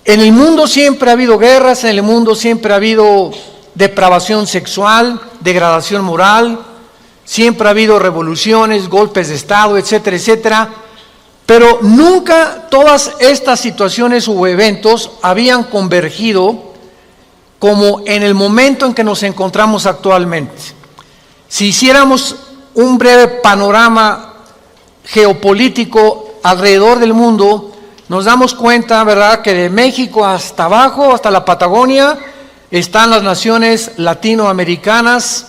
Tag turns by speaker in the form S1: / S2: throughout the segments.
S1: En el mundo siempre ha habido guerras, en el mundo siempre ha habido depravación sexual, degradación moral, siempre ha habido revoluciones, golpes de Estado, etcétera, etcétera. Pero nunca todas estas situaciones u eventos habían convergido como en el momento en que nos encontramos actualmente. Si hiciéramos un breve panorama geopolítico alrededor del mundo, nos damos cuenta, ¿verdad?, que de México hasta abajo, hasta la Patagonia, están las naciones latinoamericanas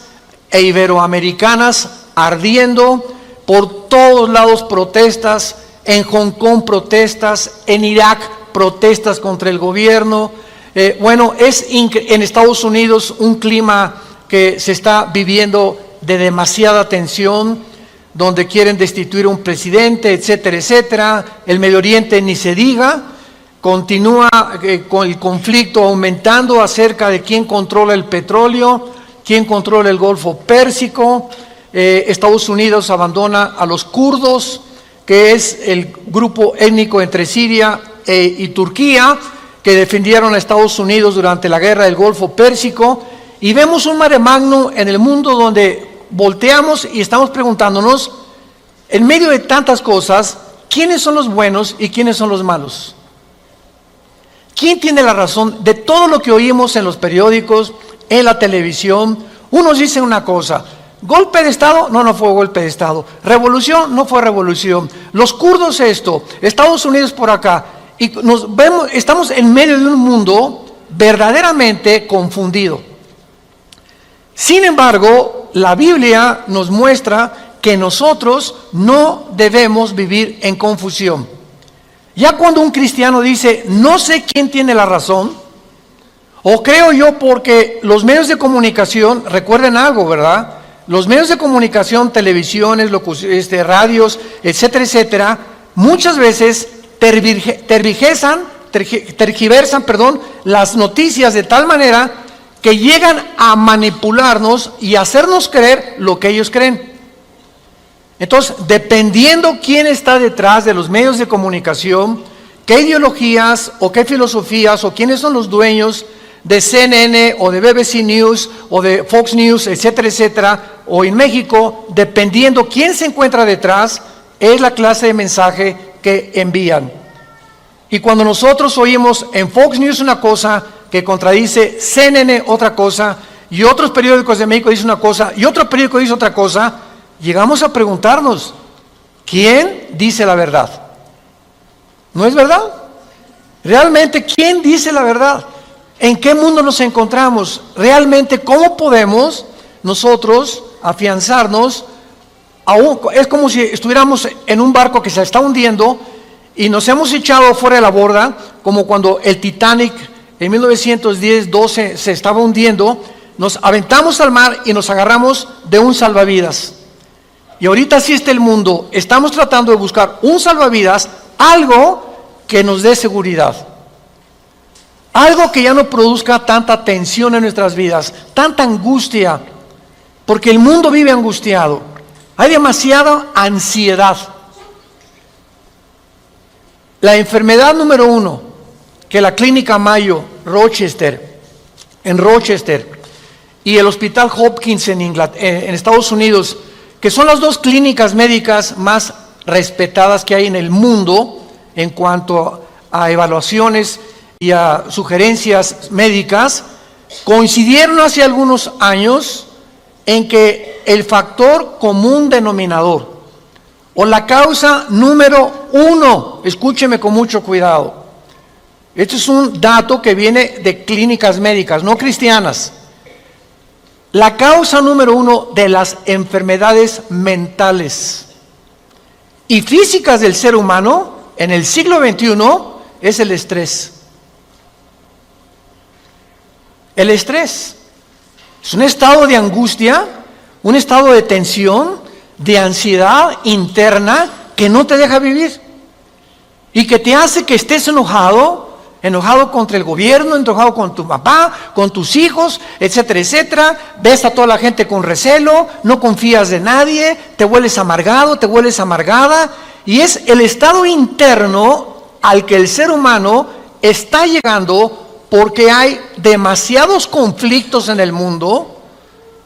S1: e iberoamericanas ardiendo, por todos lados protestas, en Hong Kong protestas, en Irak protestas contra el gobierno. En Estados Unidos un clima que se está viviendo de demasiada tensión, donde quieren destituir a un presidente, etcétera, etcétera. El Medio Oriente ni se diga, continúa con el conflicto aumentando acerca de quién controla el petróleo, quién controla el Golfo Pérsico. Estados Unidos abandona a los kurdos, que es el grupo étnico entre Siria y Turquía, que defendieron a Estados Unidos durante la guerra del Golfo Pérsico, y vemos un mare magnum en el mundo donde volteamos y estamos preguntándonos, en medio de tantas cosas, ¿quiénes son los buenos y quiénes son los malos? ¿Quién tiene la razón de todo lo que oímos en los periódicos, en la televisión? Unos dicen una cosa: golpe de Estado, no fue golpe de Estado. Revolución, no fue revolución. Los kurdos esto, Estados Unidos por acá. Y estamos en medio de un mundo verdaderamente confundido. Sin embargo, la Biblia nos muestra que nosotros no debemos vivir en confusión. Ya cuando un cristiano dice, no sé quién tiene la razón, o creo yo porque los medios de comunicación, recuerden algo, ¿verdad? Los medios de comunicación, televisiones, radios, etcétera, etcétera, muchas veces tergiversan, las noticias de tal manera que llegan a manipularnos y hacernos creer lo que ellos creen. Entonces, dependiendo quién está detrás de los medios de comunicación, qué ideologías o qué filosofías o quiénes son los dueños de CNN o de BBC News o de Fox News, etcétera, etcétera, o en México, dependiendo quién se encuentra detrás, es la clase de mensaje que envían. Y cuando nosotros oímos en Fox News una cosa que contradice CNN otra cosa, y otros periódicos de México dicen una cosa, y otro periódico dice otra cosa, llegamos a preguntarnos, ¿quién dice la verdad? ¿No es verdad? Realmente, ¿quién dice la verdad? ¿En qué mundo nos encontramos? Realmente, ¿cómo podemos nosotros afianzarnos? Es como si estuviéramos en un barco que se está hundiendo y nos hemos echado fuera de la borda, como cuando el Titanic en 1910-12 se estaba hundiendo, nos aventamos al mar y nos agarramos de un salvavidas. Y ahorita así está el mundo, estamos tratando de buscar un salvavidas, algo que nos dé seguridad, algo que ya no produzca tanta tensión en nuestras vidas, tanta angustia, porque el mundo vive angustiado, hay demasiada ansiedad. La enfermedad número 1 que la Clínica Mayo en Rochester y el Hospital Hopkins en Estados Unidos, que son las dos clínicas médicas más respetadas que hay en el mundo en cuanto a evaluaciones y a sugerencias médicas, coincidieron hace algunos años en que el factor común denominador o la causa número 1, escúcheme con mucho cuidado, esto es un dato que viene de clínicas médicas, no cristianas, la causa número 1 de las enfermedades mentales y físicas del ser humano en el siglo XXI es el estrés. El estrés es un estado de angustia, un estado de tensión, de ansiedad interna que no te deja vivir y que te hace que estés enojado contra el gobierno, enojado con tu papá, con tus hijos, etcétera, etcétera. Ves a toda la gente con recelo, no confías de nadie, te vuelves amargado, te vuelves amargada, y es el estado interno al que el ser humano está llegando porque hay demasiados conflictos en el mundo,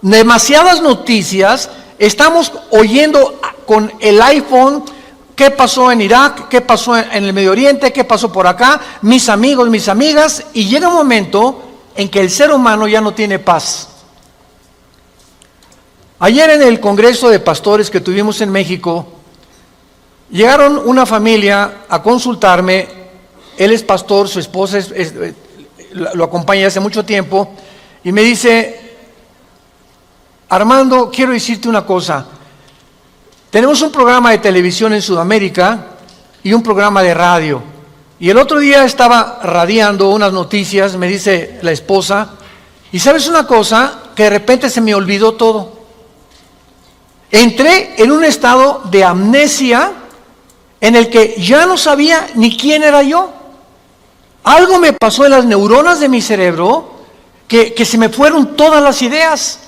S1: demasiadas noticias. Estamos oyendo con el iPhone qué pasó en Irak, qué pasó en el Medio Oriente, qué pasó por acá, mis amigos, mis amigas, y llega un momento en que el ser humano ya no tiene paz. Ayer en el Congreso de Pastores que tuvimos en México, llegaron una familia a consultarme. Él es pastor, su esposa lo acompaña hace mucho tiempo, y me dice: Armando, quiero decirte una cosa. Tenemos un programa de televisión en Sudamérica y un programa de radio. Y el otro día estaba radiando unas noticias, me dice la esposa, y ¿sabes una cosa? Que de repente se me olvidó todo. Entré en un estado de amnesia en el que ya no sabía ni quién era yo. Algo me pasó en las neuronas de mi cerebro que se me fueron todas las ideas.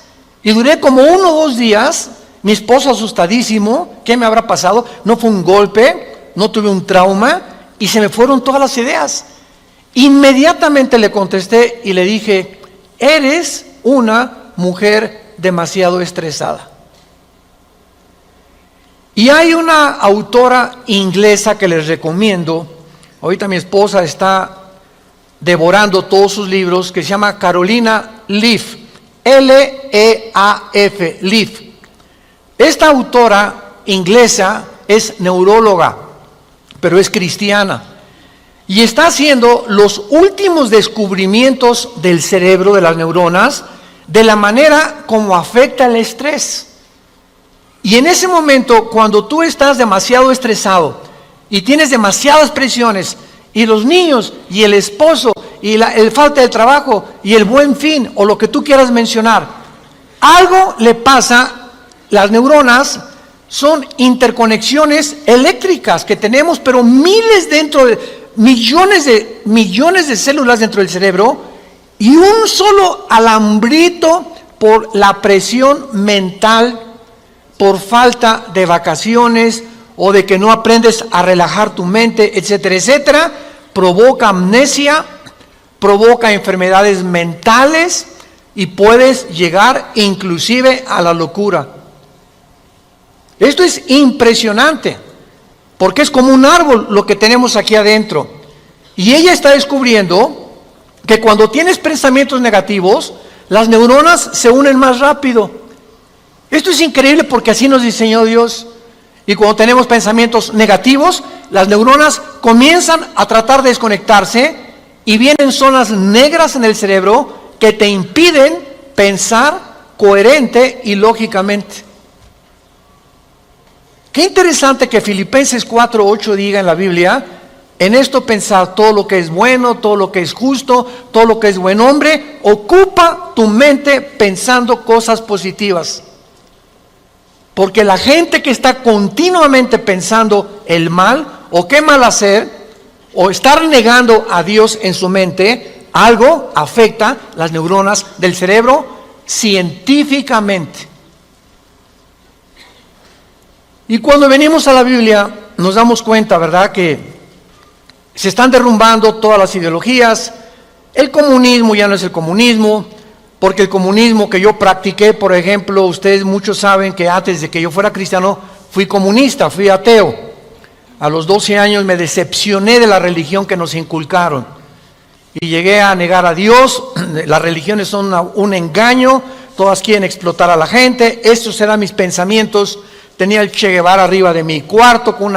S1: Y duré como 1 o 2 días, mi esposo asustadísimo, ¿qué me habrá pasado? No fue un golpe, no tuve un trauma, y se me fueron todas las ideas. Inmediatamente le contesté y le dije: eres una mujer demasiado estresada. Y hay una autora inglesa que les recomiendo, ahorita mi esposa está devorando todos sus libros, que se llama Carolina Leaf, L-E-A-F, Leaf. Esta autora inglesa es neuróloga, pero es cristiana, y está haciendo los últimos descubrimientos del cerebro, de las neuronas, de la manera como afecta el estrés. Y en ese momento, cuando tú estás demasiado estresado y tienes demasiadas presiones, y los niños, y el esposo, y el falta de trabajo, y el buen fin, o lo que tú quieras mencionar, algo le pasa. Las neuronas son interconexiones eléctricas que tenemos, pero millones de células dentro del cerebro, y un solo alambrito por la presión mental, por falta de vacaciones o de que no aprendes a relajar tu mente, etcétera, etcétera, provoca amnesia, provoca enfermedades mentales y puedes llegar inclusive a la locura. Esto es impresionante, porque es como un árbol lo que tenemos aquí adentro. Y ella está descubriendo que cuando tienes pensamientos negativos, las neuronas se unen más rápido. Esto es increíble porque así nos diseñó Dios. Y cuando tenemos pensamientos negativos, las neuronas comienzan a tratar de desconectarse y vienen zonas negras en el cerebro que te impiden pensar coherente y lógicamente. Qué interesante que Filipenses 4:8 diga en la Biblia: en esto pensar todo lo que es bueno, todo lo que es justo, todo lo que es buen hombre, ocupa tu mente pensando cosas positivas. Porque la gente que está continuamente pensando el mal, o qué mal hacer, o estar negando a Dios en su mente, algo afecta las neuronas del cerebro científicamente. Y cuando venimos a la Biblia nos damos cuenta, ¿verdad?, que se están derrumbando todas las ideologías. El comunismo ya no es el comunismo, porque el comunismo que yo practiqué, por ejemplo, ustedes muchos saben que antes de que yo fuera cristiano fui comunista, fui ateo. A los 12 años me decepcioné de la religión que nos inculcaron y llegué a negar a Dios. Las religiones son un engaño, todas quieren explotar a la gente. Estos eran mis pensamientos. Tenía el Che Guevara arriba de mi cuarto con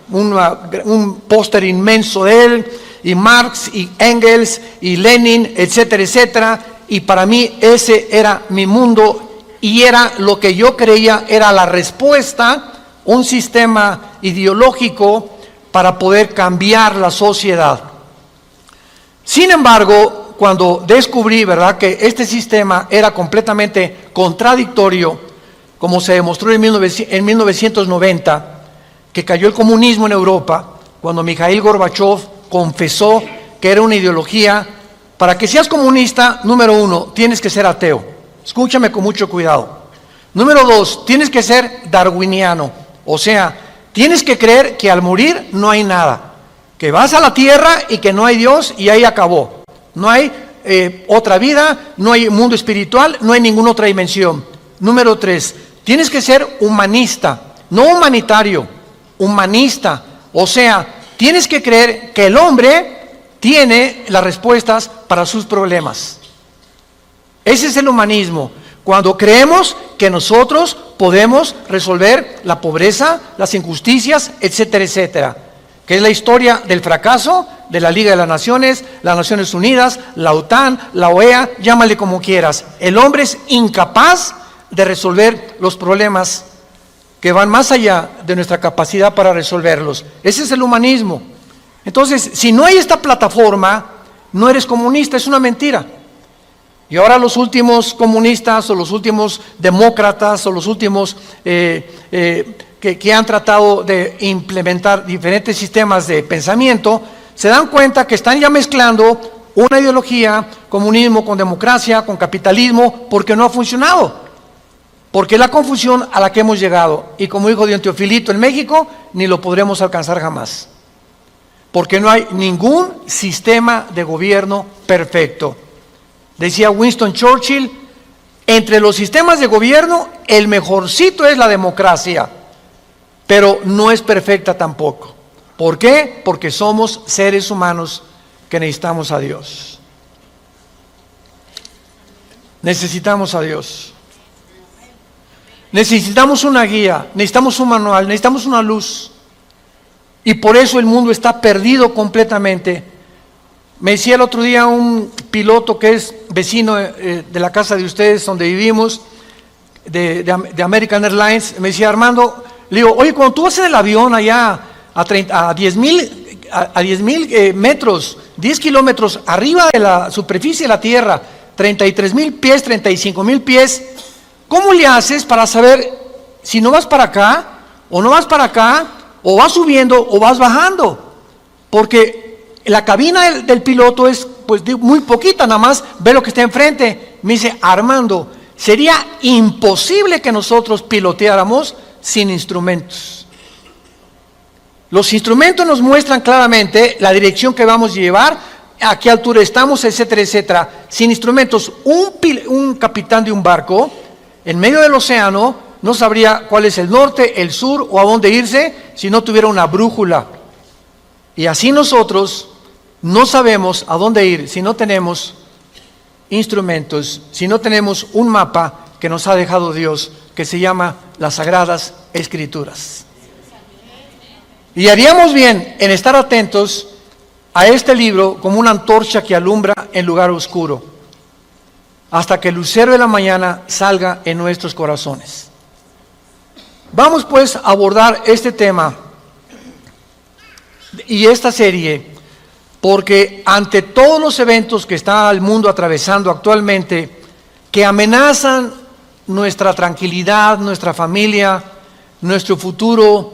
S1: un póster inmenso de él, y Marx y Engels y Lenin, etcétera, etcétera. Y para mí ese era mi mundo y era lo que yo creía era la respuesta, un sistema ideológico para poder cambiar la sociedad. Sin embargo, cuando descubrí, ¿verdad?, que este sistema era completamente contradictorio, como se demostró en 1990, que cayó el comunismo en Europa, cuando Mikhail Gorbachev confesó que era una ideología. Para que seas comunista, número 1, tienes que ser ateo. Escúchame con mucho cuidado. Número 2, tienes que ser darwiniano. O sea, tienes que creer que al morir no hay nada. que vas a la tierra y que no hay Dios y ahí acabó. No hay otra vida, no hay mundo espiritual, no hay ninguna otra dimensión. Número 3, tienes que ser humanista, no humanitario, humanista. O sea, tienes que creer que el hombre tiene las respuestas para sus problemas. Ese es el humanismo. Cuando creemos que nosotros podemos resolver la pobreza, las injusticias, etcétera, etcétera. Que es la historia del fracaso de la Liga de las Naciones Unidas, la OTAN, la OEA, llámale como quieras. El hombre es incapaz de resolver los problemas que van más allá de nuestra capacidad para resolverlos. Ese es el humanismo. Entonces, si no hay esta plataforma, no eres comunista, es una mentira. Y ahora los últimos comunistas o los últimos demócratas o los últimos que han tratado de implementar diferentes sistemas de pensamiento, se dan cuenta que están ya mezclando una ideología, comunismo con democracia, con capitalismo, porque no ha funcionado. Porque es la confusión a la que hemos llegado. Y como dijo don Teofilito, en México ni lo podremos alcanzar jamás. Porque no hay ningún sistema de gobierno perfecto. Decía Winston Churchill, entre los sistemas de gobierno, el mejorcito es la democracia, pero no es perfecta tampoco. ¿Por qué? Porque somos seres humanos que necesitamos a Dios. Necesitamos a Dios. Necesitamos una guía, necesitamos un manual, necesitamos una luz. Y por eso el mundo está perdido completamente. Me decía el otro día un piloto que es vecino de la casa de ustedes donde vivimos, de American Airlines, me decía: Armando, le digo, oye, cuando tú vas en el avión allá a 10,000 metros, 10 kilómetros arriba de la superficie de la Tierra, 33,000 pies, 35,000 pies, ¿cómo le haces para saber si no vas para acá, o no vas para acá, o vas subiendo o vas bajando? Porque la cabina del piloto es pues muy poquita, nada más ve lo que está enfrente. Me dice: Armando, sería imposible que nosotros piloteáramos sin instrumentos. Los instrumentos nos muestran claramente la dirección que vamos a llevar, a qué altura estamos, etcétera, etcétera. Sin instrumentos, un capitán de un barco en medio del océano no sabría cuál es el norte, el sur o a dónde irse si no tuviera una brújula. Y así nosotros no sabemos a dónde ir si no tenemos instrumentos, si no tenemos un mapa que nos ha dejado Dios, que se llama las Sagradas Escrituras. Y haríamos bien en estar atentos a este libro como una antorcha que alumbra en lugar oscuro, hasta que el lucero de la mañana salga en nuestros corazones. Vamos pues a abordar este tema y esta serie, porque ante todos los eventos que está el mundo atravesando actualmente, que amenazan nuestra tranquilidad, nuestra familia, nuestro futuro,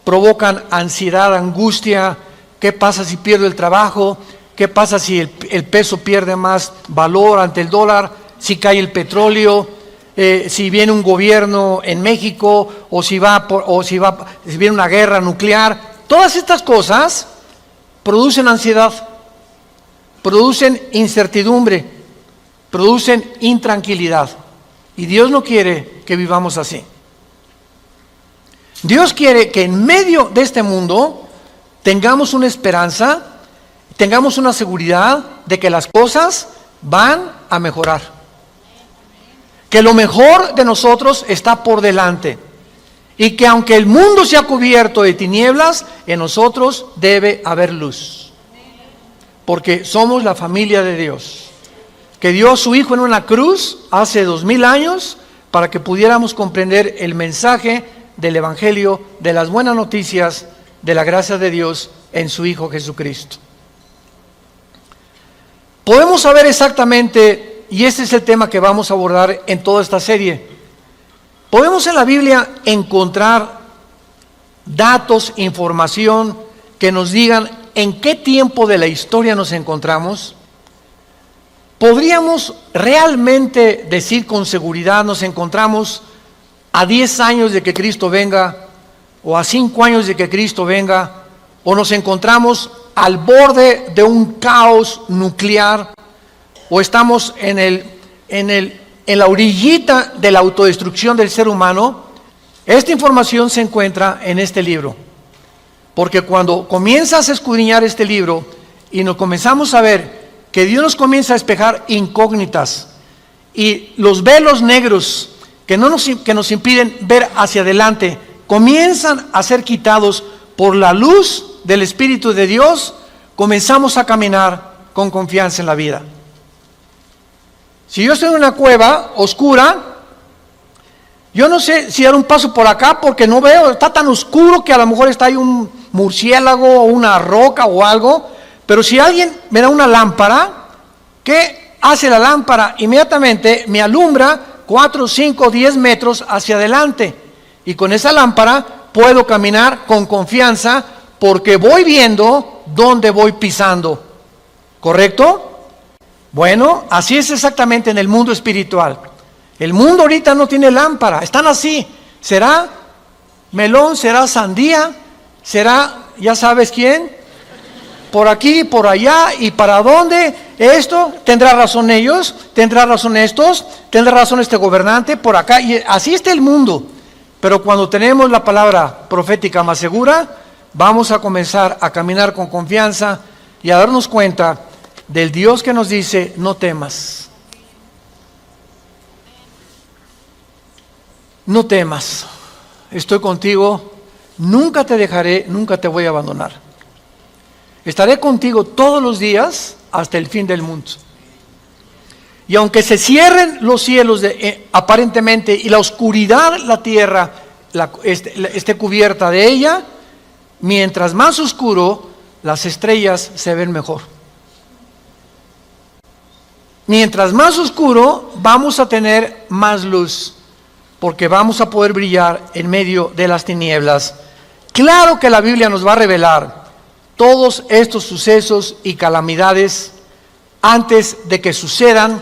S1: provocan ansiedad, angustia. ¿Qué pasa si pierdo el trabajo? ¿Qué pasa si el peso pierde más valor ante el dólar? Si cae el petróleo, si viene un gobierno en México, o si viene una guerra nuclear. Todas estas cosas producen ansiedad, producen incertidumbre, producen intranquilidad. Y Dios no quiere que vivamos así. Dios quiere que en medio de este mundo tengamos una esperanza, tengamos una seguridad de que las cosas van a mejorar. Que lo mejor de nosotros está por delante. Y que aunque el mundo sea cubierto de tinieblas, en nosotros debe haber luz. Porque somos la familia de Dios, que dio a su Hijo en una cruz hace 2000 años para que pudiéramos comprender el mensaje del Evangelio, de las buenas noticias, de la gracia de Dios en su Hijo Jesucristo. Podemos saber exactamente, y este es el tema que vamos a abordar en toda esta serie, podemos en la Biblia encontrar datos, información que nos digan en qué tiempo de la historia nos encontramos. ¿Podríamos realmente decir con seguridad nos encontramos a 10 años de que Cristo venga, o a 5 años de que Cristo venga, o nos encontramos al borde de un caos nuclear o estamos en la orillita de la autodestrucción del ser humano, esta información se encuentra en este libro. Porque cuando comienzas a escudriñar este libro y nos comenzamos a ver que Dios nos comienza a despejar incógnitas y los velos negros que nos impiden ver hacia adelante comienzan a ser quitados por la luz del Espíritu de Dios, comenzamos a caminar con confianza en la vida. Si yo estoy en una cueva oscura, yo no sé si dar un paso por acá porque no veo, está tan oscuro que a lo mejor está ahí un murciélago o una roca o algo, pero si alguien me da una lámpara, ¿qué hace la lámpara? Inmediatamente me alumbra 4, 5, 10 metros hacia adelante, y con esa lámpara puedo caminar con confianza porque voy viendo dónde voy pisando, ¿correcto? Bueno, así es exactamente en el mundo espiritual. El mundo ahorita no tiene lámpara, están así. ¿Será melón? ¿Será sandía? ¿Será ya sabes quién? Por aquí, por allá, ¿y para dónde? Esto, ¿tendrá razón ellos? ¿Tendrá razón estos? ¿Tendrá razón este gobernante? Por acá, y así está el mundo. Pero cuando tenemos la palabra profética más segura, vamos a comenzar a caminar con confianza y a darnos cuenta del Dios que nos dice, no temas. No temas, estoy contigo, nunca te dejaré, nunca te voy a abandonar. Estaré contigo todos los días hasta el fin del mundo. Y aunque se cierren los cielos aparentemente y la oscuridad, la tierra esté cubierta de ella, mientras más oscuro, las estrellas se ven mejor. Mientras más oscuro, vamos a tener más luz, porque vamos a poder brillar en medio de las tinieblas. Claro que la Biblia nos va a revelar todos estos sucesos y calamidades antes de que sucedan,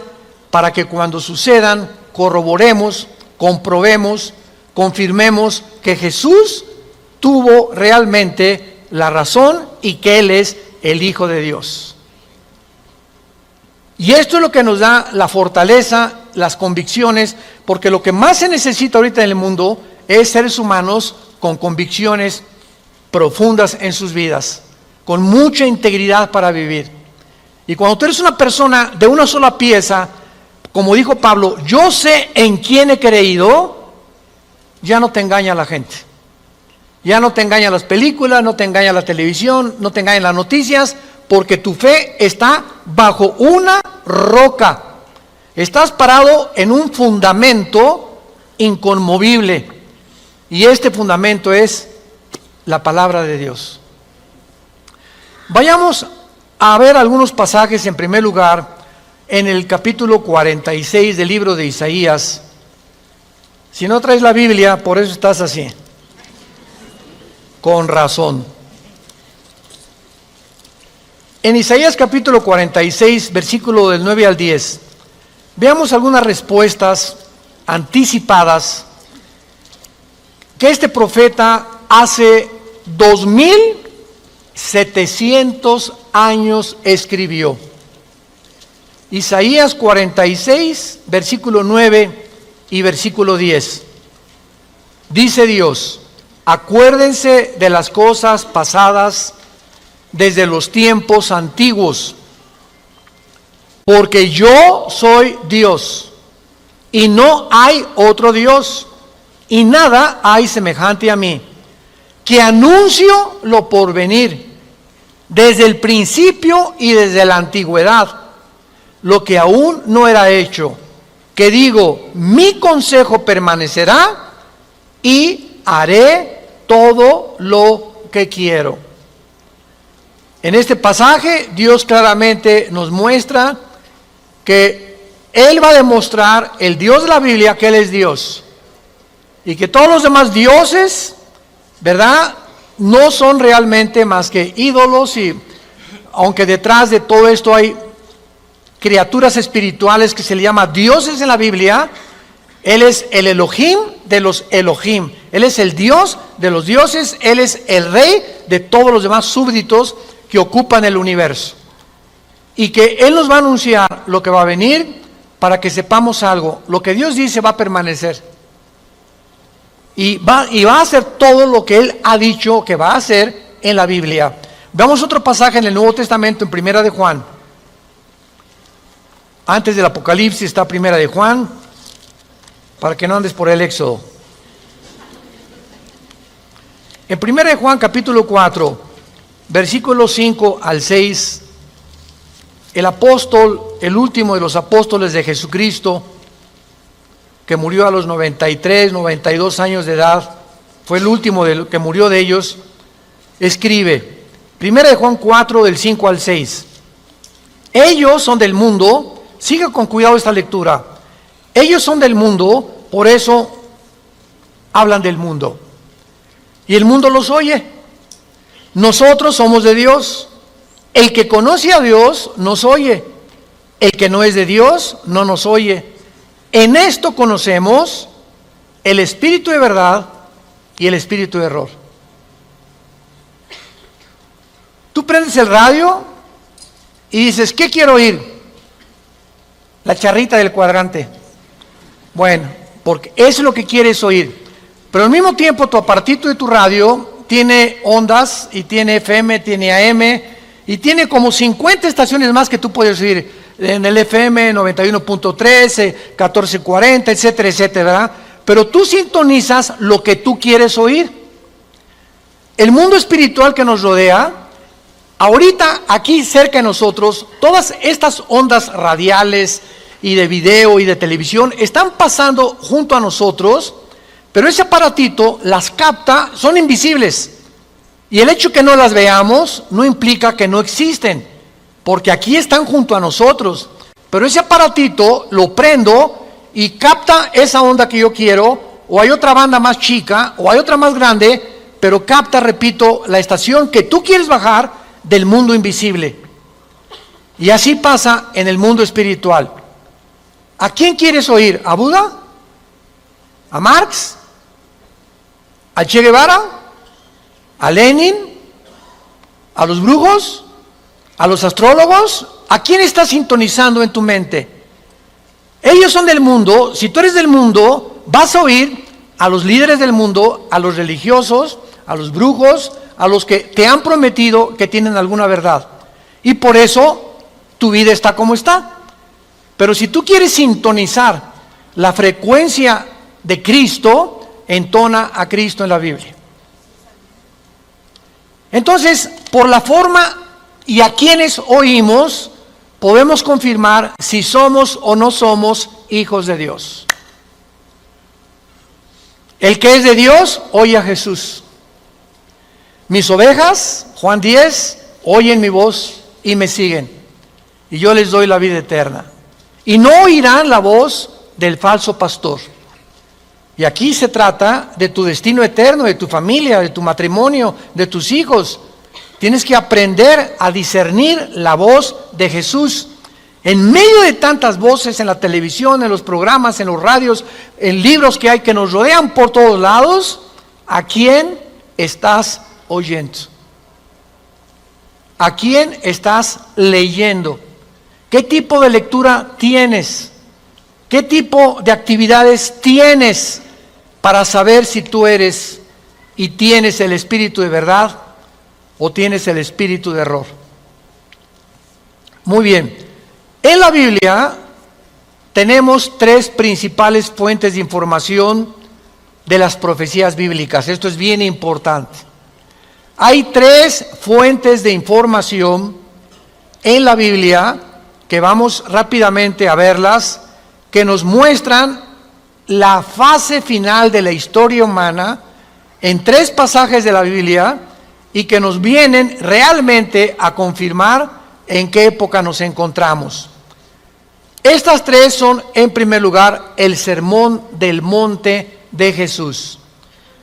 S1: para que cuando sucedan corroboremos, comprobemos, confirmemos que Jesús tuvo realmente la razón y que Él es el Hijo de Dios. Y esto es lo que nos da la fortaleza, las convicciones, porque lo que más se necesita ahorita en el mundo es seres humanos con convicciones profundas en sus vidas, con mucha integridad para vivir. Y cuando tú eres una persona de una sola pieza, como dijo Pablo, yo sé en quién he creído, ya no te engaña la gente. Ya no te engañan las películas, no te engaña la televisión, no te engañan las noticias, porque tu fe está bajo una roca. Estás parado en un fundamento inconmovible. Y este fundamento es la palabra de Dios. Vayamos a ver algunos pasajes. En primer lugar, en el capítulo 46 del libro de Isaías. Si no traes la Biblia, por eso estás así. Con razón. En Isaías capítulo 46, versículo del 9 al 10, veamos algunas respuestas anticipadas que este profeta hace 2700 años escribió. Isaías 46, versículo 9 y versículo 10. Dice Dios: acuérdense de las cosas pasadas desde los tiempos antiguos, porque yo soy Dios y no hay otro Dios, y nada hay semejante a mí, que anuncio lo porvenir desde el principio y desde la antigüedad, lo que aún no era hecho, que digo, mi consejo permanecerá y haré todo lo que quiero. En este pasaje Dios claramente nos muestra que Él va a demostrar, el Dios de la Biblia, que Él es Dios, y que todos los demás dioses, ¿verdad?, no son realmente más que ídolos. Y aunque detrás de todo esto hay criaturas espirituales que se le llama dioses en la Biblia, Él es el Elohim de los Elohim. Él es el Dios de los dioses. Él es el rey de todos los demás súbditos que ocupan el universo. Y que Él nos va a anunciar lo que va a venir para que sepamos algo. Lo que Dios dice va a permanecer. Y va a hacer todo lo que Él ha dicho que va a hacer en la Biblia. Veamos otro pasaje en el Nuevo Testamento, en Primera de Juan. Antes del Apocalipsis está Primera de Juan, para que no andes por el Éxodo. En Primera de Juan, capítulo 4, versículos 5 al 6, el apóstol, el último de los apóstoles de Jesucristo, que murió a los 93, 92 años de edad, fue el último que murió de ellos, escribe, Primera de Juan 4, del 5 al 6, ellos son del mundo, siga con cuidado esta lectura, ellos son del mundo, por eso hablan del mundo, y el mundo los oye. Nosotros somos de Dios, el que conoce a Dios nos oye, el que no es de Dios no nos oye. En esto conocemos el espíritu de verdad y el espíritu de error. Tú prendes el radio y dices, ¿qué quiero oír? La charrita del cuadrante. Bueno, porque eso es lo que quieres oír. Pero al mismo tiempo tu apartito de tu radio tiene ondas y tiene FM, tiene AM y tiene como 50 estaciones más que tú puedes oír. En el FM 91.13, 1440, etcétera, etcétera, ¿verdad? Pero tú sintonizas lo que tú quieres oír. El mundo espiritual que nos rodea, ahorita aquí cerca de nosotros, todas estas ondas radiales y de video y de televisión están pasando junto a nosotros, pero ese aparatito las capta, son invisibles. Y el hecho que no las veamos no implica que no existen, porque aquí están junto a nosotros. Pero ese aparatito lo prendo y capta esa onda que yo quiero, o hay otra banda más chica, o hay otra más grande, pero capta, repito, la estación que tú quieres bajar del mundo invisible. Y así pasa en el mundo espiritual. ¿A quién quieres oír? ¿A Buda? ¿A Marx? ¿A Che Guevara? ¿A Lenin? ¿A los brujos? ¿A los astrólogos? ¿A quién estás sintonizando en tu mente? Ellos son del mundo. Si tú eres del mundo, vas a oír a los líderes del mundo, a los religiosos, a los brujos, a los que te han prometido que tienen alguna verdad. Y por eso tu vida está como está. Pero si tú quieres sintonizar la frecuencia de Cristo, entona a Cristo en la Biblia. Entonces, por la forma y a quienes oímos, podemos confirmar si somos o no somos hijos de Dios. El que es de Dios, oye a Jesús. Mis ovejas, Juan 10, oyen mi voz y me siguen, y yo les doy la vida eterna. Y no oirán la voz del falso pastor. Y aquí se trata de tu destino eterno, de tu familia, de tu matrimonio, de tus hijos. Tienes que aprender a discernir la voz de Jesús. En medio de tantas voces en la televisión, en los programas, en los radios, en libros que hay que nos rodean por todos lados, ¿a quién estás oyendo? ¿A quién estás leyendo? ¿Qué tipo de lectura tienes? ¿Qué tipo de actividades tienes para saber si tú eres y tienes el espíritu de verdad o tienes el espíritu de error? Muy bien. En la Biblia tenemos tres principales fuentes de información de las profecías bíblicas. Esto es bien importante. Hay tres fuentes de información en la Biblia que vamos rápidamente a verlas, que nos muestran la fase final de la historia humana en tres pasajes de la Biblia y que nos vienen realmente a confirmar en qué época nos encontramos. Estas tres son, en primer lugar, el Sermón del Monte de Jesús,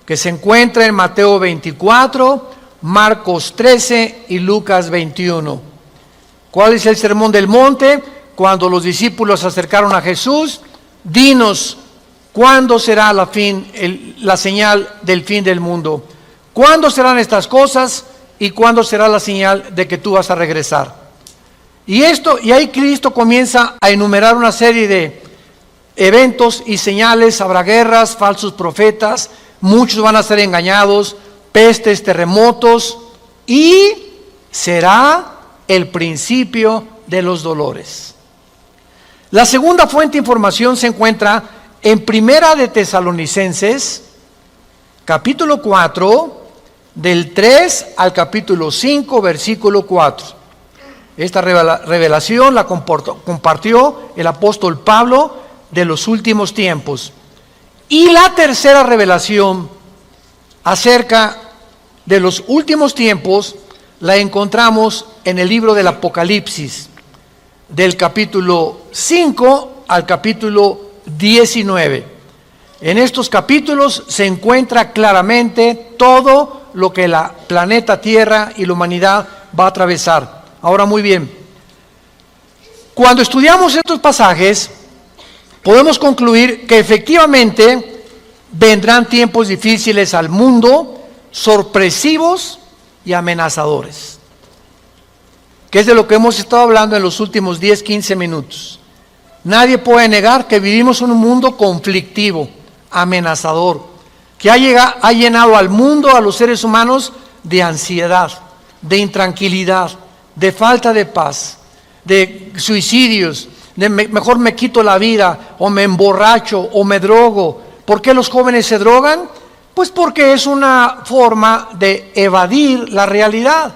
S1: que se encuentra en Mateo 24, Marcos 13 y Lucas 21. ¿Cuál es el Sermón del Monte? Cuando los discípulos se acercaron a Jesús, dinos, ¿cuándo será la señal del fin del mundo? ¿Cuándo serán estas cosas? y cuándo será la señal de que tú vas a regresar. Y ahí Cristo comienza a enumerar una serie de eventos y señales. Habrá guerras, falsos profetas, muchos van a ser engañados, pestes, terremotos, y será el principio de los dolores. La segunda fuente de información se encuentra en Primera de Tesalonicenses, capítulo 4, del 3 al capítulo 5, versículo 4. Esta revelación la compartió el apóstol Pablo de los últimos tiempos. Y la tercera revelación acerca de los últimos tiempos la encontramos en el libro del Apocalipsis, del capítulo 5 al capítulo 19. En estos capítulos se encuentra claramente todo lo que la planeta Tierra y la humanidad va a atravesar. Ahora, muy bien, cuando estudiamos estos pasajes, podemos concluir que efectivamente vendrán tiempos difíciles al mundo, sorpresivos y amenazadores, que es de lo que hemos estado hablando en los últimos 10-15 minutos. Nadie puede negar que vivimos en un mundo conflictivo, amenazador, que ha llenado al mundo, a los seres humanos, de ansiedad, de intranquilidad, de falta de paz, de suicidios, de mejor me quito la vida, o me emborracho, o me drogo. ¿Por qué los jóvenes se drogan? Pues porque es una forma de evadir la realidad.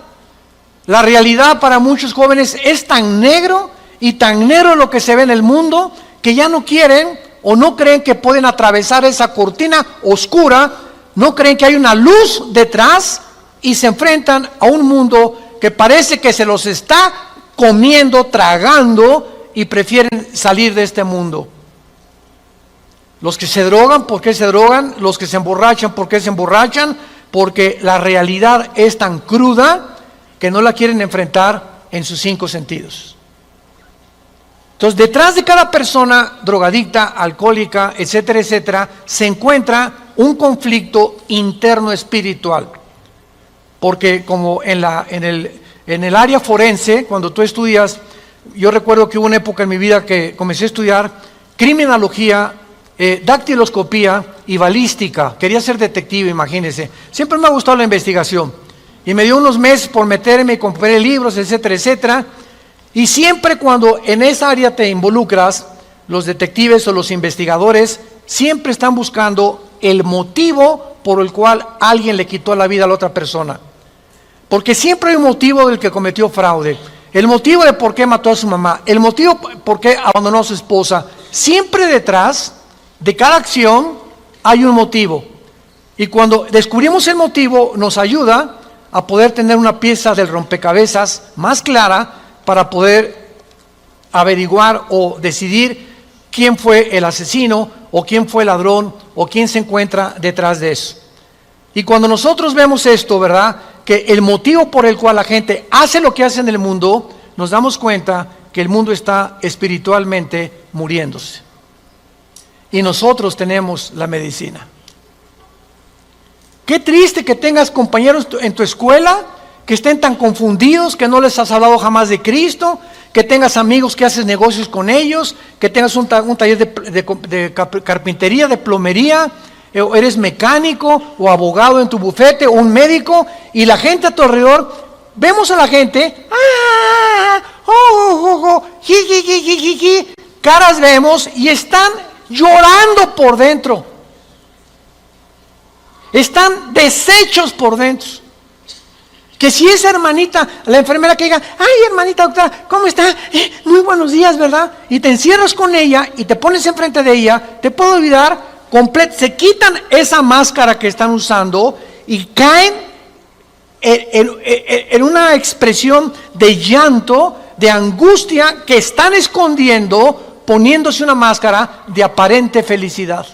S1: La realidad para muchos jóvenes es tan negro y tan negro lo que se ve en el mundo, que ya no quieren o no creen que pueden atravesar esa cortina oscura, no creen que hay una luz detrás, y se enfrentan a un mundo que parece que se los está comiendo, tragando, y prefieren salir de este mundo. Los que se drogan, ¿por qué se drogan? Los que se emborrachan, ¿por qué se emborrachan? Porque la realidad es tan cruda que no la quieren enfrentar en sus 5 sentidos. Entonces, detrás de cada persona drogadicta, alcohólica, etcétera, etcétera, se encuentra un conflicto interno espiritual. Porque como en el área forense, cuando tú estudias, yo recuerdo que hubo una época en mi vida que comencé a estudiar criminología, dactiloscopía y balística. Quería ser detective, imagínense. Siempre me ha gustado la investigación. Y me dio unos meses por meterme y compré libros, etcétera, etcétera. Y siempre cuando en esa área te involucras, los detectives o los investigadores siempre están buscando el motivo por el cual alguien le quitó la vida a la otra persona. Porque siempre hay un motivo del que cometió fraude, el motivo de por qué mató a su mamá, el motivo por qué abandonó a su esposa. Siempre detrás de cada acción hay un motivo. Y cuando descubrimos el motivo, nos ayuda a poder tener una pieza del rompecabezas más clara para poder averiguar o decidir quién fue el asesino, o quién fue el ladrón, o quién se encuentra detrás de eso. Y cuando nosotros vemos esto, ¿verdad?, que el motivo por el cual la gente hace lo que hace en el mundo, nos damos cuenta que el mundo está espiritualmente muriéndose. Y nosotros tenemos la medicina. Qué triste que tengas compañeros en tu escuela que estén tan confundidos, que no les has hablado jamás de Cristo, que tengas amigos que haces negocios con ellos, que tengas un taller de carpintería, de plomería, o eres mecánico o abogado en tu bufete, o un médico, y la gente a tu alrededor, vemos a la gente, caras vemos, y están llorando por dentro, están deshechos por dentro. Que si esa hermanita, la enfermera que diga, ay hermanita doctora, ¿cómo está? Muy buenos días, ¿verdad? Y te encierras con ella y te pones enfrente de ella, te puede olvidar se quitan esa máscara que están usando y caen en una expresión de llanto, de angustia, que están escondiendo, poniéndose una máscara de aparente felicidad.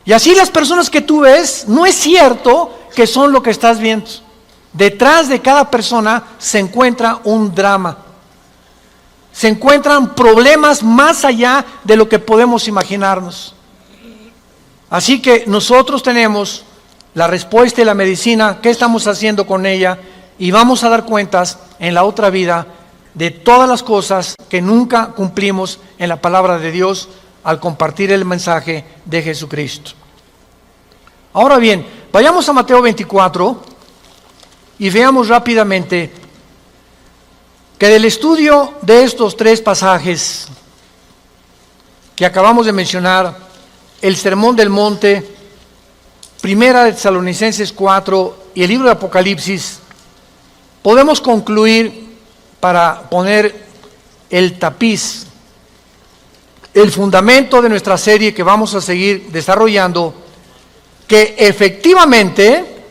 S1: Y así las personas que tú ves, no es cierto que son lo que estás viendo. Detrás de cada persona se encuentra un drama. Se encuentran problemas más allá de lo que podemos imaginarnos. Así que nosotros tenemos la respuesta y la medicina, qué estamos haciendo con ella, y vamos a dar cuentas en la otra vida de todas las cosas que nunca cumplimos en la palabra de Dios al compartir el mensaje de Jesucristo. Ahora bien, vayamos a Mateo 24 y veamos rápidamente que del estudio de estos tres pasajes que acabamos de mencionar, el Sermón del Monte, Primera de Tesalonicenses 4 y el libro de Apocalipsis, podemos concluir, para poner el tapiz, el fundamento de nuestra serie que vamos a seguir desarrollando, que efectivamente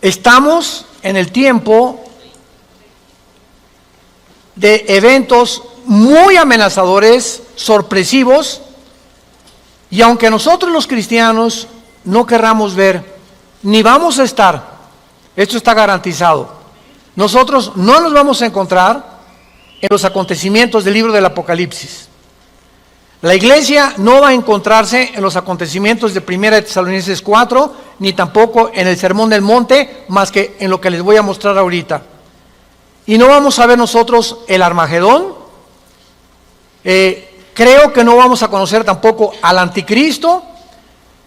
S1: estamos en el tiempo de eventos muy amenazadores, sorpresivos, y aunque nosotros los cristianos no querramos ver, ni vamos a estar, esto está garantizado, nosotros no nos vamos a encontrar en los acontecimientos del libro del Apocalipsis. La iglesia no va a encontrarse en los acontecimientos de Primera de Tesalonicenses 4, ni tampoco en el Sermón del Monte, más que en lo que les voy a mostrar ahorita. Y no vamos a ver nosotros el Armagedón. Creo que no vamos a conocer tampoco al Anticristo,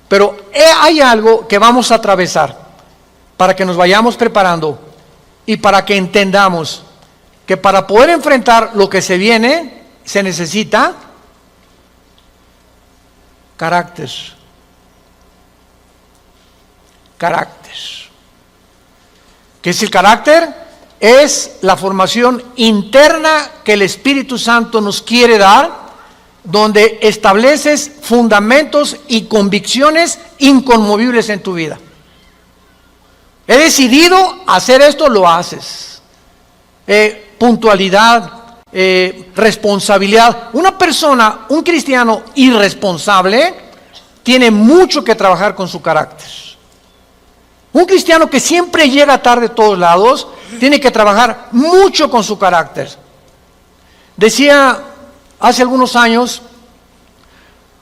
S1: pero hay algo que vamos a atravesar para que nos vayamos preparando y para que entendamos que para poder enfrentar lo que se viene se necesita carácter. Carácter. ¿Qué es el carácter? Es la formación interna que el Espíritu Santo nos quiere dar, donde estableces fundamentos y convicciones inconmovibles en tu vida. He decidido hacer esto, lo haces. Puntualidad, responsabilidad. Una persona, un cristiano irresponsable, tiene mucho que trabajar con su carácter. Un cristiano que siempre llega tarde a todos lados, tiene que trabajar mucho con su carácter. Decía hace algunos años,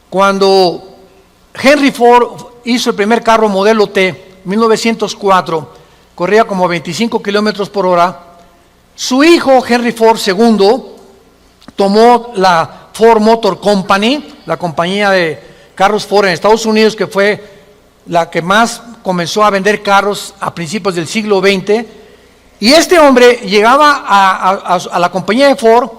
S1: cuando Henry Ford hizo el primer carro modelo T, 1904, corría como 25 kilómetros por hora, su hijo Henry Ford II tomó la Ford Motor Company, la compañía de carros Ford en Estados Unidos, que fue la que más comenzó a vender carros a principios del siglo XX, y este hombre llegaba a la compañía de Ford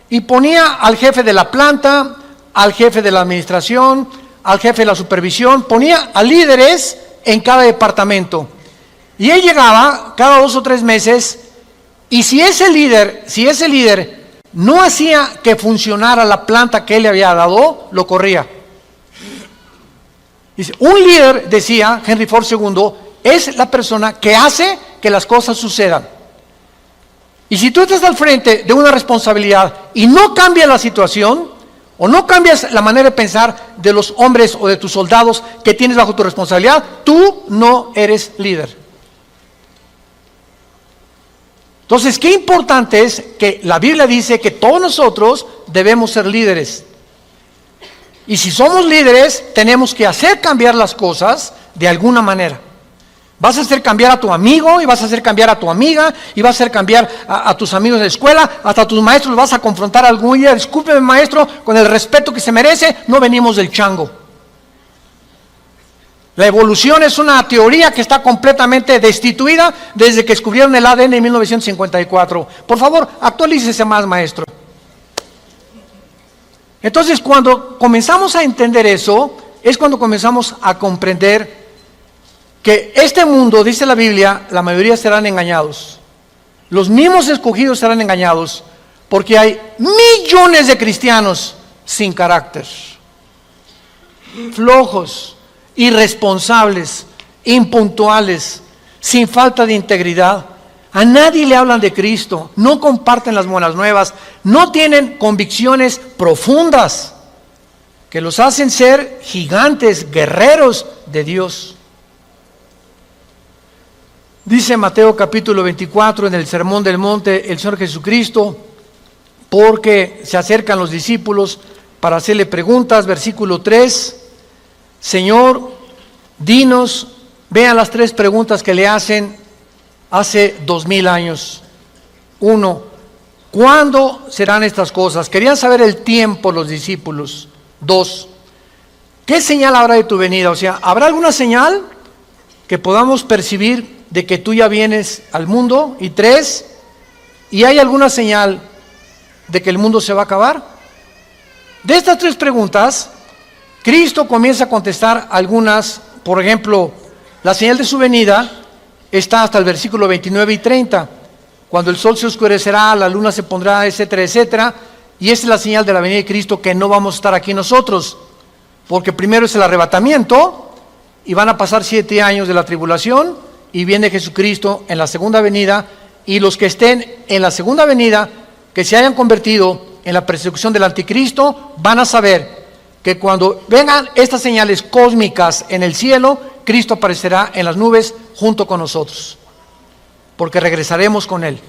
S1: y ponía al jefe de la planta, al jefe de la administración, al jefe de la supervisión, ponía a líderes en cada departamento. Y él llegaba cada 2 o 3 meses, y si ese líder no hacía que funcionara la planta que él le había dado, lo corría. Dice, un líder, decía Henry Ford II, es la persona que hace que las cosas sucedan. Y si tú estás al frente de una responsabilidad y no cambias la situación, o no cambias la manera de pensar de los hombres o de tus soldados que tienes bajo tu responsabilidad, tú no eres líder. Entonces, qué importante es que la Biblia dice que todos nosotros debemos ser líderes. Y si somos líderes, tenemos que hacer cambiar las cosas de alguna manera. Vas a hacer cambiar a tu amigo, y vas a hacer cambiar a tu amiga, y vas a hacer cambiar a tus amigos de la escuela, hasta a tus maestros vas a confrontar a algún día. Discúlpeme, maestro, con el respeto que se merece, no venimos del chango. La evolución es una teoría que está completamente destituida desde que descubrieron el ADN en 1954. Por favor, actualícese más, maestro. Entonces, cuando comenzamos a entender eso, es cuando comenzamos a comprender que este mundo, dice la Biblia, la mayoría serán engañados. Los mismos escogidos serán engañados, porque hay millones de cristianos sin carácter, flojos, irresponsables, impuntuales, sin falta de integridad. A nadie le hablan de Cristo, no comparten las buenas nuevas, no tienen convicciones profundas que los hacen ser gigantes, guerreros de Dios. Dice Mateo capítulo 24 en el Sermón del Monte el Señor Jesucristo, porque se acercan los discípulos para hacerle preguntas, versículo 3, Señor, dinos, vean las 3 preguntas que le hacen hace 2000 años. 1, ¿cuándo serán estas cosas? Querían saber el tiempo los discípulos. 2, ¿qué señal habrá de tu venida? O sea, ¿habrá alguna señal que podamos percibir de que tú ya vienes al mundo? Y 3, ¿y hay alguna señal de que el mundo se va a acabar? De estas 3 preguntas, Cristo comienza a contestar algunas. Por ejemplo, la señal de su venida está hasta el versículo 29 y 30, cuando el sol se oscurecerá, la luna se pondrá, etcétera, etcétera, y esa es la señal de la venida de Cristo, que no vamos a estar aquí nosotros, porque primero es el arrebatamiento, y van a pasar 7 años de la tribulación, y viene Jesucristo en la segunda venida, y los que estén en la segunda venida, que se hayan convertido en la persecución del anticristo, van a saber que cuando vengan estas señales cósmicas en el cielo, Cristo aparecerá en las nubes junto con nosotros, porque regresaremos con Él.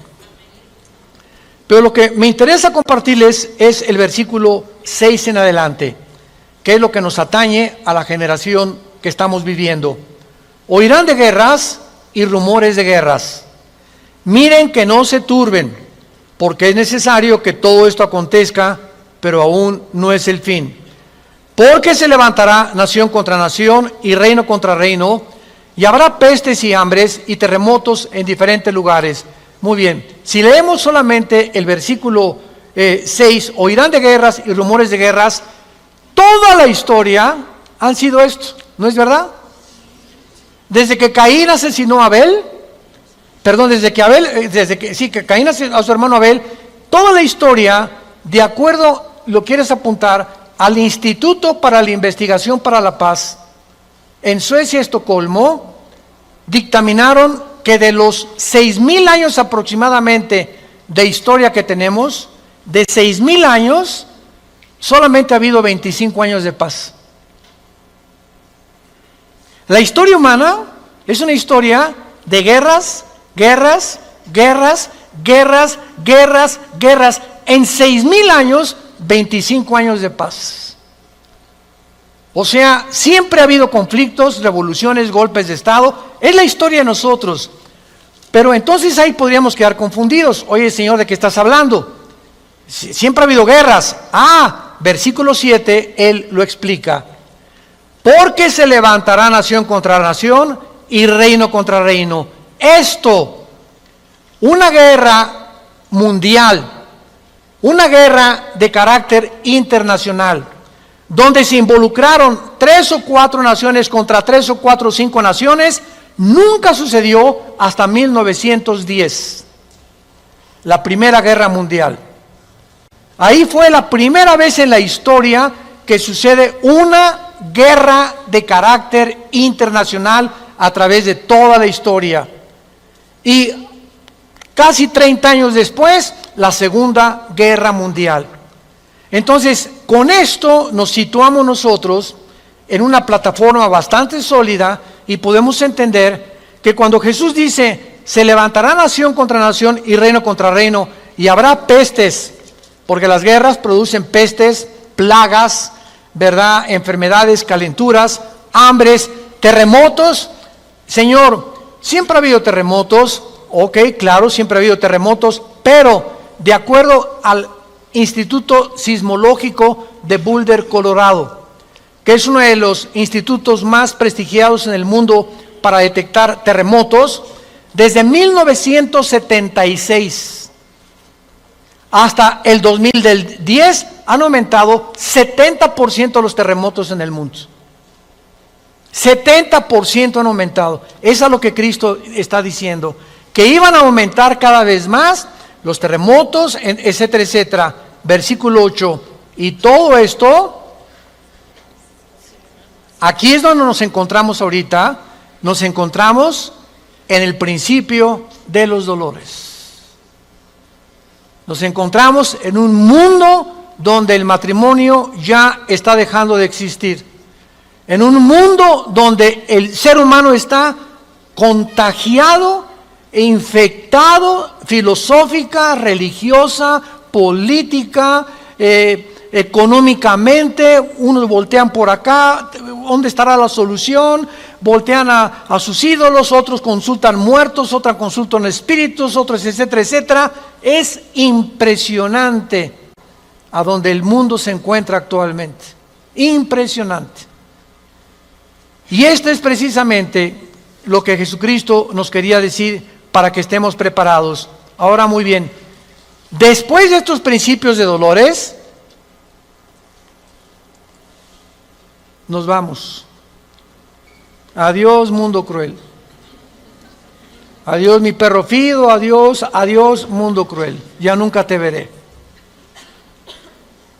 S1: Pero lo que me interesa compartirles es el versículo 6 en adelante, que es lo que nos atañe a la generación que estamos viviendo. Oirán de guerras y rumores de guerras. Miren que no se turben, porque es necesario que todo esto acontezca, pero aún no es el fin. Porque se levantará nación contra nación y reino contra reino, y habrá pestes y hambres y terremotos en diferentes lugares. Muy bien, si leemos solamente el versículo 6, oirán de guerras y rumores de guerras, toda la historia han sido esto, ¿no es verdad? Desde que Caín asesinó a Abel, que Caín asesinó a su hermano Abel, toda la historia, de acuerdo, lo quieres apuntar, al Instituto para la Investigación para la Paz, en Suecia, Estocolmo, dictaminaron que de los 6,000 años aproximadamente de historia que tenemos, de 6,000 años, solamente ha habido 25 años de paz. La historia humana es una historia de guerras, guerras, guerras, guerras, guerras, guerras. En 6,000 años, 25 años de paz. O sea, siempre ha habido conflictos, revoluciones, golpes de Estado. Es la historia de nosotros. Pero entonces ahí podríamos quedar confundidos. Oye, Señor, ¿de qué estás hablando? Siempre ha habido guerras. Versículo 7, Él lo explica. Porque se levantará nación contra nación y reino contra reino. Esto, una guerra mundial, una guerra de carácter internacional, donde se involucraron 3 o 4 naciones contra 3 o 4 o 5 naciones, nunca sucedió hasta 1910, la Primera Guerra Mundial. Ahí fue la primera vez en la historia que sucede una guerra de carácter internacional a través de toda la historia. Y casi 30 años después, la Segunda Guerra Mundial. Entonces, con esto nos situamos nosotros en una plataforma bastante sólida y podemos entender que cuando Jesús dice, se levantará nación contra nación y reino contra reino, y habrá pestes, porque las guerras producen pestes, plagas, ¿verdad? Enfermedades, calenturas, hambres, terremotos. Señor, siempre ha habido terremotos. Ok, claro, siempre ha habido terremotos, pero de acuerdo al Instituto Sismológico de Boulder, Colorado, que es uno de los institutos más prestigiados en el mundo para detectar terremotos, desde 1976 hasta el 2010 han aumentado 70% los terremotos en el mundo. 70% han aumentado. Eso es lo que Cristo está diciendo, que iban a aumentar cada vez más los terremotos, etcétera, etcétera. Versículo 8. Y todo esto, aquí es donde nos encontramos ahorita. Nos encontramos en el principio de los dolores. Nos encontramos en un mundo donde el matrimonio ya está dejando de existir. En un mundo donde el ser humano está contagiado e infectado filosófica, religiosa, política, económicamente. Unos voltean por acá, ¿dónde estará la solución? voltean a sus ídolos, otros consultan muertos, otros consultan espíritus, otros etcétera, etcétera. Es impresionante a donde el mundo se encuentra actualmente. Impresionante. Y esto es precisamente lo que Jesucristo nos quería decir para que estemos preparados. Ahora muy bien, después de estos principios de dolores, nos vamos. Adiós, mundo cruel. Adiós, mi perro fido. Adiós, adiós, mundo cruel. Ya nunca te veré.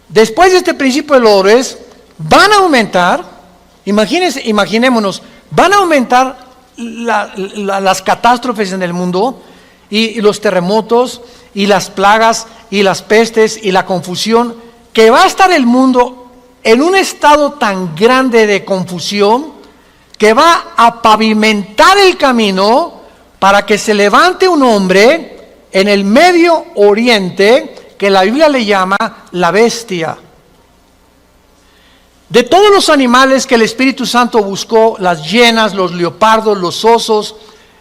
S1: Después de este principio de dolores, van a aumentar, imaginémonos, van a aumentar las catástrofes en el mundo, y los terremotos, y las plagas, y las pestes, y la confusión, que va a estar el mundo en un estado tan grande de confusión, que va a pavimentar el camino para que se levante un hombre en el Medio Oriente, que la Biblia le llama la bestia. De todos los animales que el Espíritu Santo buscó, las hienas, los leopardos, los osos,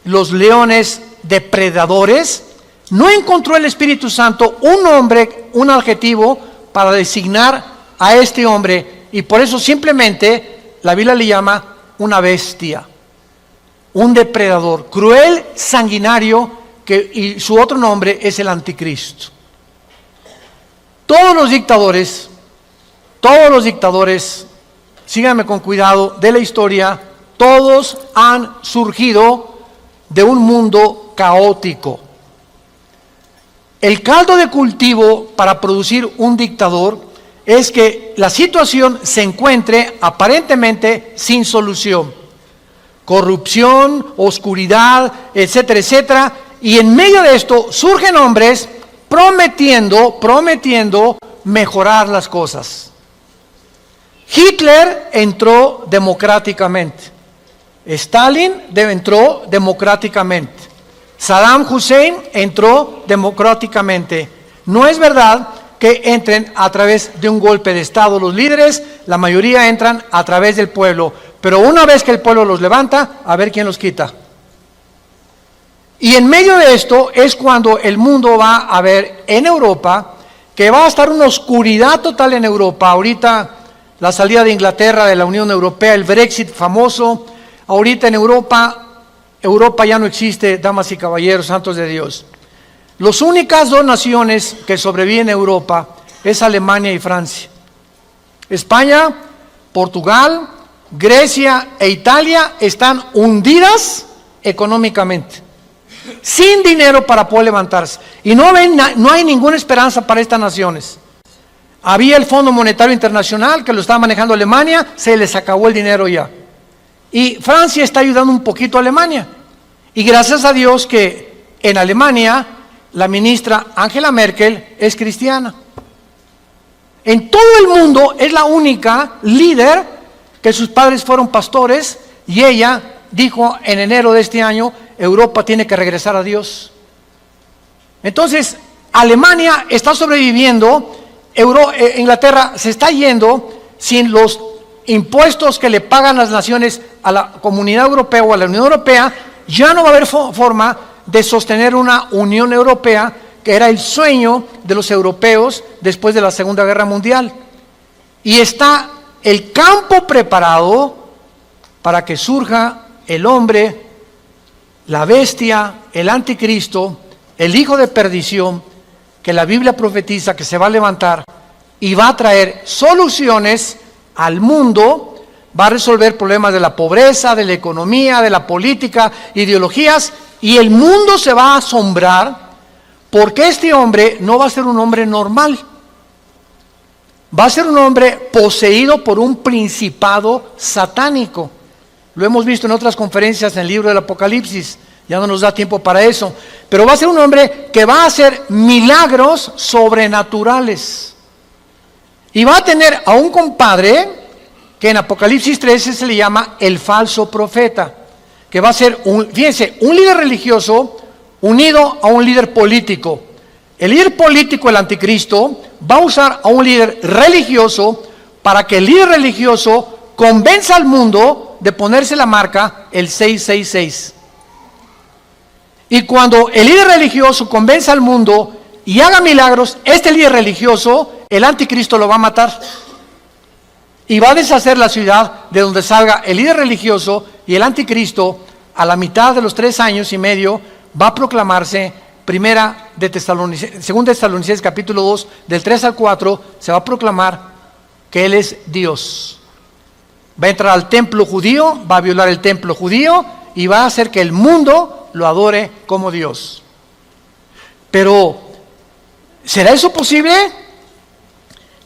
S1: los leones depredadores, no encontró el Espíritu Santo un nombre, un adjetivo para designar a este hombre, y por eso simplemente la Biblia le llama una bestia, un depredador, cruel, sanguinario, y su otro nombre es el anticristo. Todos los dictadores, síganme con cuidado, de la historia, todos han surgido de un mundo caótico. El caldo de cultivo para producir un dictador es que la situación se encuentre aparentemente sin solución. Corrupción, oscuridad, etcétera, etcétera. Y en medio de esto surgen hombres prometiendo mejorar las cosas. Hitler entró democráticamente. Stalin entró democráticamente. Saddam Hussein entró democráticamente. No es verdad que entren a través de un golpe de Estado los líderes, la mayoría entran a través del pueblo, pero una vez que el pueblo los levanta, a ver quién los quita. Y en medio de esto es cuando el mundo va a ver en Europa, que va a estar una oscuridad total en Europa. Ahorita la salida de Inglaterra de la Unión Europea, el Brexit famoso, ahorita en Europa ya no existe, damas y caballeros, santos de Dios. Las únicas dos naciones que sobreviven en Europa es Alemania y Francia. España, Portugal, Grecia e Italia están hundidas económicamente, sin dinero para poder levantarse. Y no hay ninguna esperanza para estas naciones. Había el Fondo Monetario Internacional que lo estaba manejando Alemania, se les acabó el dinero ya. Y Francia está ayudando un poquito a Alemania. Y gracias a Dios que en Alemania la ministra Angela Merkel es cristiana. En todo el mundo es la única líder que sus padres fueron pastores, y ella dijo en enero de este año, Europa tiene que regresar a Dios. Entonces, Alemania está sobreviviendo, Inglaterra se está yendo sin los impuestos que le pagan las naciones a la Comunidad Europea o a la Unión Europea. Ya no va a haber forma de sostener una Unión Europea, que era el sueño de los europeos después de la Segunda Guerra Mundial. Y está el campo preparado para que surja el hombre, la bestia, el anticristo, el hijo de perdición, que la Biblia profetiza que se va a levantar y va a traer soluciones al mundo. Va a resolver problemas de la pobreza, de la economía, de la política, ideologías, y el mundo se va a asombrar porque este hombre no va a ser un hombre normal. Va a ser un hombre poseído por un principado satánico. Lo hemos visto en otras conferencias en el libro del Apocalipsis, ya no nos da tiempo para eso, pero va a ser un hombre que va a hacer milagros sobrenaturales. Y va a tener a un compadre que en Apocalipsis 13 se le llama el falso profeta, que va a ser, fíjense, un líder religioso unido a un líder político. El líder político, el anticristo, va a usar a un líder religioso para que el líder religioso convenza al mundo de ponerse la marca el 666. Y cuando el líder religioso convence al mundo y haga milagros, este líder religioso, el anticristo lo va a matar. Y va a deshacer la ciudad de donde salga el líder religioso, y el anticristo, a la mitad de los 3 años y medio, va a proclamarse. Segunda de Tesalonicenses capítulo 2, del 3 al 4, se va a proclamar que Él es Dios. Va a entrar al templo judío, va a violar el templo judío y va a hacer que el mundo lo adore como Dios. Pero, ¿será eso posible?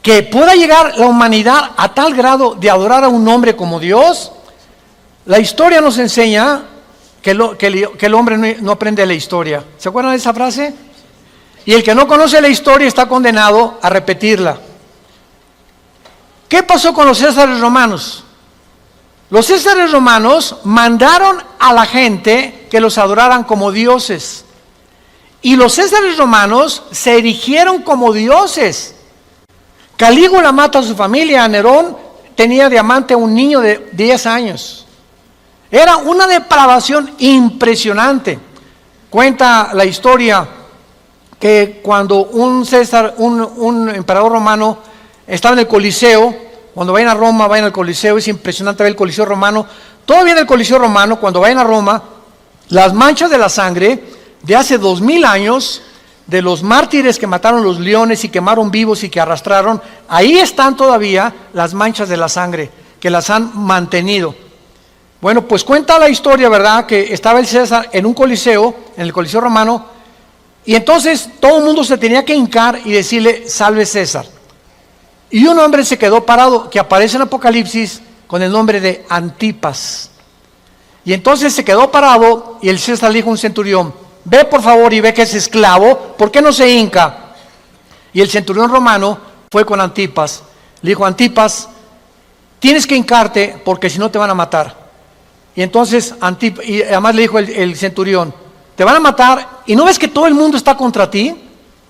S1: ¿Que pueda llegar la humanidad a tal grado de adorar a un hombre como Dios? La historia nos enseña que el hombre no aprende la historia. ¿Se acuerdan de esa frase? Y el que no conoce la historia está condenado a repetirla. ¿Qué pasó con los césares romanos? Los césares romanos mandaron a la gente que los adoraran como dioses. Y los césares romanos se erigieron como dioses. Calígula mata a su familia. Nerón tenía de amante a un niño de 10 años. Era una depravación impresionante. Cuenta la historia que cuando un emperador romano estaba en el Coliseo, cuando vayan a Roma, vayan al Coliseo, es impresionante ver el Coliseo romano. Todavía en el Coliseo romano, cuando vayan a Roma, las manchas de la sangre de hace 2000 años, de los mártires que mataron los leones y quemaron vivos y que arrastraron, ahí están todavía las manchas de la sangre, que las han mantenido. Bueno, pues cuenta la historia, ¿verdad?, que estaba el César en un coliseo, en el Coliseo romano, y entonces todo el mundo se tenía que hincar y decirle, salve César. Y un hombre se quedó parado, que aparece en Apocalipsis con el nombre de Antipas. Y entonces se quedó parado y el César le dijo a un centurión, ve por favor y ve que es esclavo, ¿por qué no se hinca? Y el centurión romano fue con Antipas, le dijo, Antipas, tienes que hincarte porque si no te van a matar. Y entonces y además le dijo el centurión, te van a matar y ¿no ves que todo el mundo está contra ti?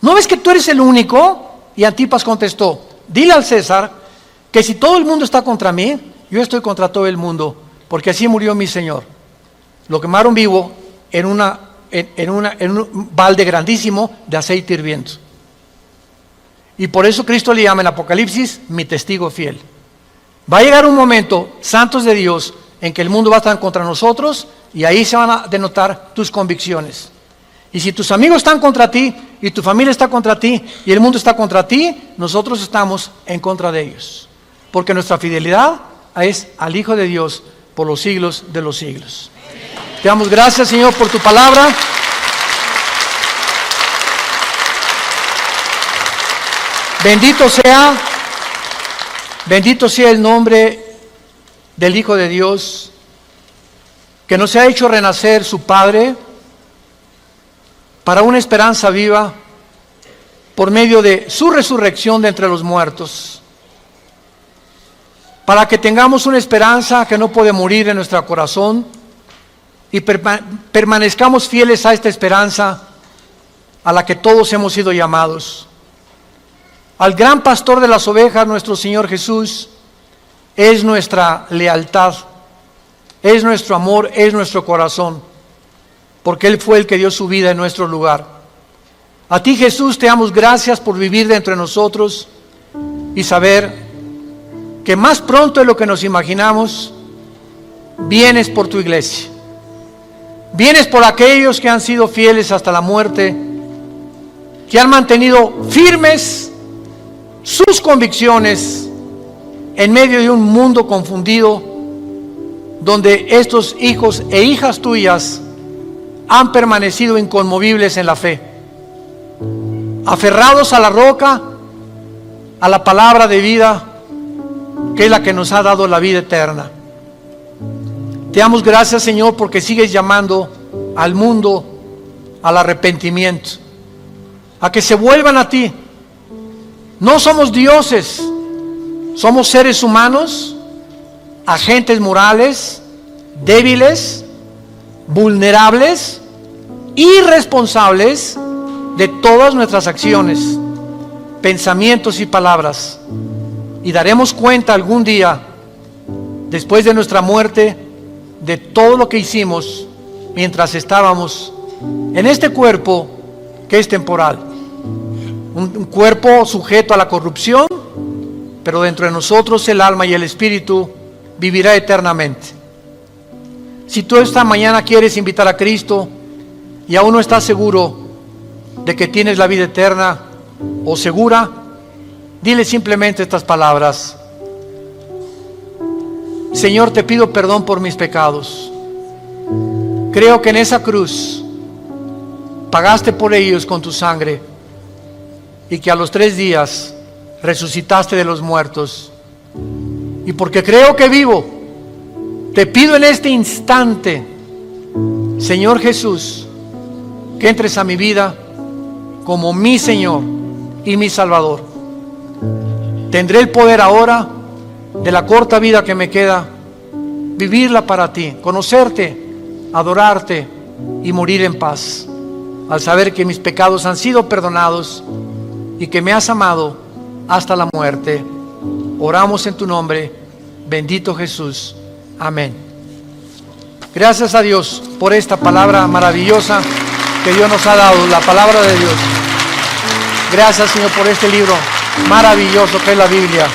S1: ¿No ves que tú eres el único? Y Antipas contestó, dile al César que si todo el mundo está contra mí, yo estoy contra todo el mundo, porque así murió mi Señor. Lo quemaron vivo en un balde grandísimo de aceite hirviendo. Y por eso Cristo le llama en Apocalipsis mi testigo fiel. Va a llegar un momento, santos de Dios, en que el mundo va a estar contra nosotros y ahí se van a denotar tus convicciones. Y si tus amigos están contra ti y tu familia está contra ti y el mundo está contra ti, nosotros estamos en contra de ellos. Porque nuestra fidelidad es al Hijo de Dios por los siglos de los siglos. Te damos gracias, Señor, por tu palabra. Bendito sea el nombre del Hijo de Dios, que nos ha hecho renacer su Padre para una esperanza viva por medio de su resurrección de entre los muertos, para que tengamos una esperanza que no puede morir en nuestro corazón y permanezcamos fieles a esta esperanza a la que todos hemos sido llamados. Al gran pastor de las ovejas, nuestro Señor Jesús, es nuestra lealtad, es nuestro amor, es nuestro corazón, porque Él fue el que dio su vida en nuestro lugar. A ti, Jesús, te damos gracias por vivir dentro de nosotros y saber que más pronto de lo que nos imaginamos, vienes por tu iglesia. Vienes por aquellos que han sido fieles hasta la muerte, que han mantenido firmes sus convicciones en medio de un mundo confundido, donde estos hijos e hijas tuyas han permanecido inconmovibles en la fe, aferrados a la roca, a la palabra de vida, que es la que nos ha dado la vida eterna. Te damos gracias, Señor, porque sigues llamando al mundo al arrepentimiento, a que se vuelvan a ti. No somos dioses, somos seres humanos, agentes morales, débiles, vulnerables, irresponsables de todas nuestras acciones, pensamientos y palabras. Y daremos cuenta algún día después de nuestra muerte, de todo lo que hicimos mientras estábamos en este cuerpo que es temporal. Un cuerpo sujeto a la corrupción, pero dentro de nosotros el alma y el espíritu vivirá eternamente. Si tú esta mañana quieres invitar a Cristo y aún no estás seguro de que tienes la vida eterna o segura, dile simplemente estas palabras: Señor, te pido perdón por mis pecados. Creo que en esa cruz pagaste por ellos con tu sangre y que a los 3 días resucitaste de los muertos. Y porque creo que vivo, te pido en este instante, Señor Jesús, que entres a mi vida como mi Señor y mi Salvador. Tendré el poder ahora, de la corta vida que me queda, vivirla para ti, conocerte, adorarte y morir en paz, al saber que mis pecados han sido perdonados y que me has amado hasta la muerte. Oramos en tu nombre, bendito Jesús. Amén. Gracias a Dios por esta palabra maravillosa que Dios nos ha dado, la palabra de Dios. Gracias, Señor, por este libro maravilloso que es la Biblia.